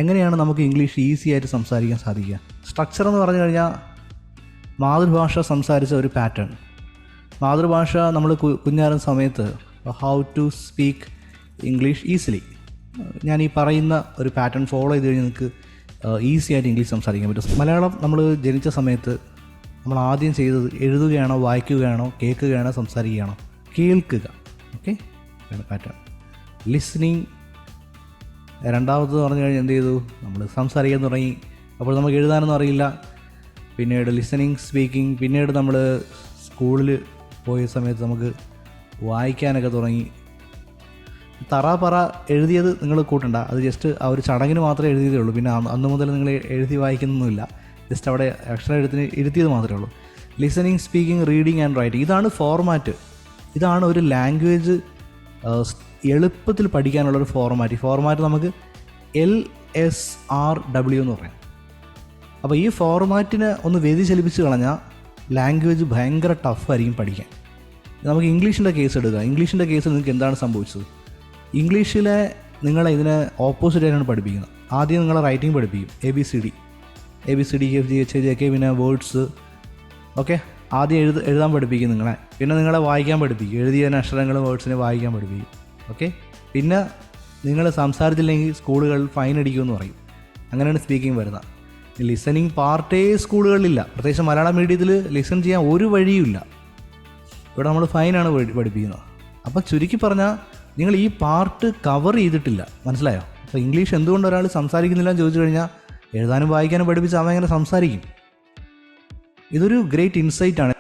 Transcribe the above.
എങ്ങനെയാണ് നമുക്ക് English easy ആയിട്ട് സംസാരിക്കാൻ സാധിക്കുക? സ്ട്രക്ചർ എന്ന് പറഞ്ഞു കഴിഞ്ഞാൽ മാതൃഭാഷ സംസാരിച്ച ഒരു പാറ്റേൺ. മാതൃഭാഷ നമ്മൾ കുഞ്ഞാറുന്ന സമയത്ത് how to speak English easily, ഞാൻ ഈ പറയുന്ന ഒരു പാറ്റേൺ ഫോളോ ചെയ്ത് കഴിഞ്ഞാൽ നിങ്ങൾക്ക് ഈസി ആയിട്ട് ഇംഗ്ലീഷ് സംസാരിക്കാൻ പറ്റും. മലയാളം നമ്മൾ ജനിച്ച സമയത്ത് നമ്മൾ ആദ്യം ചെയ്തത് എഴുതുകയാണോ, വായിക്കുകയാണോ, കേൾക്കുകയാണോ, സംസാരിക്കുകയാണോ? കേൾക്കുക. Okay, pattern. ലിസ്ണിങ് രണ്ടാമത് പറഞ്ഞു കഴിഞ്ഞാൽ എന്ത് ചെയ്തു? നമ്മൾ സംസാരിക്കാൻ തുടങ്ങി. അപ്പോൾ നമുക്ക് എഴുതാനൊന്നും അറിയില്ല. പിന്നീട് ലിസണിങ്, സ്പീക്കിംഗ്. പിന്നീട് നമ്മൾ സ്കൂളിൽ പോയ സമയത്ത് നമുക്ക് വായിക്കാനൊക്കെ തുടങ്ങി. പറ എഴുതിയത് നിങ്ങൾ കൂട്ടണ്ട, അത് ജസ്റ്റ് ആ ഒരു ചടങ്ങിന് മാത്രമേ എഴുതിയതേ ഉള്ളൂ. പിന്നെ അന്ന് മുതൽ നിങ്ങൾ എഴുതി വായിക്കുന്നൊന്നുമില്ല, ജസ്റ്റ് അവിടെ അക്ഷരം ഇരുത്തിയത് മാത്രമേ ഉള്ളൂ. Listening, speaking, reading and writing, ഇതാണ് ഫോർമാറ്റ്. ഇതാണ് ഒരു ലാംഗ്വേജ് എളുപ്പത്തിൽ പഠിക്കാനുള്ളൊരു ഫോർമാറ്റ്. ഈ ഫോർമാറ്റ് നമുക്ക് LSRW എന്ന് പറയാം. അപ്പോൾ ഈ ഫോർമാറ്റിനെ ഒന്ന് വ്യതിചലിപ്പിച്ച് കളഞ്ഞാൽ ലാംഗ്വേജ് ഭയങ്കര ടഫായിരിക്കും പഠിക്കാൻ. നമുക്ക് ഇംഗ്ലീഷിൻ്റെ കേസ് എടുക്കുക. ഇംഗ്ലീഷിൻ്റെ കേസിൽ നിങ്ങൾക്ക് എന്താണ് സംഭവിച്ചത്? ഇംഗ്ലീഷിലെ നിങ്ങളെ ഇതിനെ ഓപ്പോസിറ്റായിട്ടാണ് പഠിപ്പിക്കുന്നത്. ആദ്യം നിങ്ങളെ റൈറ്റിംഗ് പഠിപ്പിക്കും, ABCD, EFGH, പിന്നെ വേർഡ്സ്. ഓക്കെ, ആദ്യം എഴുതാൻ പഠിപ്പിക്കും നിങ്ങളെ. പിന്നെ നിങ്ങളെ വായിക്കാൻ പഠിപ്പിക്കും, എഴുതിയ അക്ഷരങ്ങളും വേർഡ്സിനെ വായിക്കാൻ പഠിപ്പിക്കും. ഓക്കെ, പിന്നെ നിങ്ങൾ സംസാരത്തില്ലെങ്കിൽ സ്കൂളുകളിൽ ഫൈൻ അടിക്കുമെന്ന് പറയും. അങ്ങനെയാണ് സ്പീക്കിംഗ് വരുന്നത്. ലിസണിങ് പാർട്ടേ സ്കൂളുകളിലില്ല, പ്രത്യേകിച്ച് മലയാളം മീഡിയത്തിൽ ലിസൺ ചെയ്യാൻ ഒരു വഴിയുമില്ല. ഇവിടെ നമ്മൾ ഫൈനാണ് പഠിപ്പിക്കുന്നത്. അപ്പം ചുരുക്കി പറഞ്ഞാൽ നിങ്ങൾ ഈ പാർട്ട് കവർ ചെയ്തിട്ടില്ല. മനസ്സിലായോ? അപ്പോൾ ഇംഗ്ലീഷ് എന്തുകൊണ്ട് ഒരാൾ സംസാരിക്കുന്നില്ല എന്ന് ചോദിച്ചു കഴിഞ്ഞാൽ എഴുതാനും വായിക്കാനും പഠിപ്പിച്ച് അവൻ എങ്ങനെ സംസാരിക്കും? ഇതൊരു ഗ്രേറ്റ് ഇൻസൈറ്റാണ്.